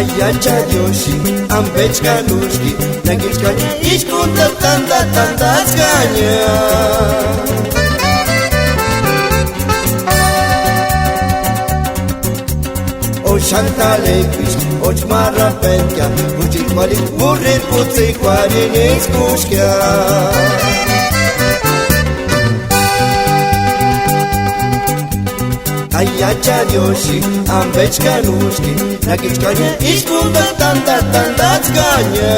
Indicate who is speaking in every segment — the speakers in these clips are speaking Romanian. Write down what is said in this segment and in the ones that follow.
Speaker 1: Ayacha Yoshi, Ambechka Nushki, Nagichkanya, Ishkunta Tanda Tandaskanya. O Shantalekis, O Chmara Penka, Uchikmali, Murid Putzikwari Niskushka. Ayacha Yoshi, Ambechka Nushki, Nagichkanya, Ishkunta Tanda Tandaskanya.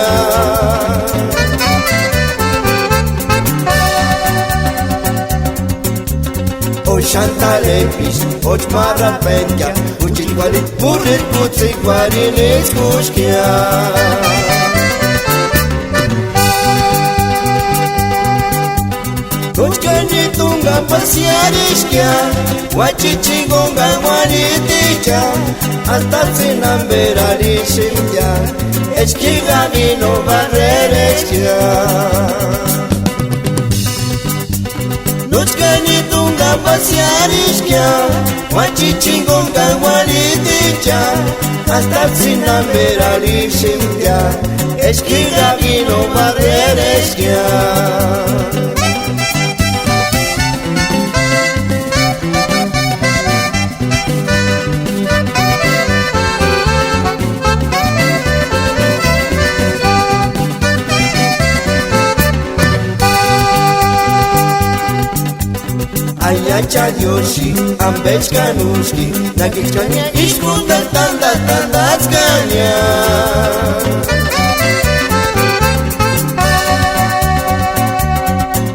Speaker 1: O Shantalekis, O Chmara Penka, Uchikmali, Murid Putzikwari Niskushka. Kochkani tunga pasiarishka, Wachichingonga waniticha, Hasta sinamberarishka, Echkiga vino barrereshka. Kochkani tunga pasiarishka, Wachichingonga waniticha, Hasta sinamberarishka, Echkiga vino barrereshka. Ayacha Yoshi, Ambechka Nushki, Nagichkanya, Ishkunta Tanda Tandaskanya.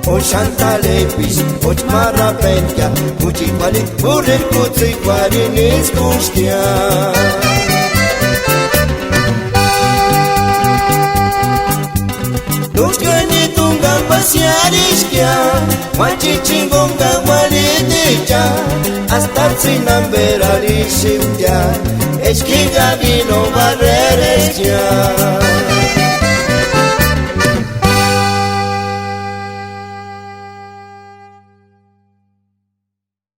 Speaker 1: O Shantalekis, O Chmara Penka, Uchikmali, Murid Putzikwari Niskushka. Kochkani tunga pasiarishka, Wachichingonga waniticha, Hasta sinamberarishka, Echkiga vino barrereshka.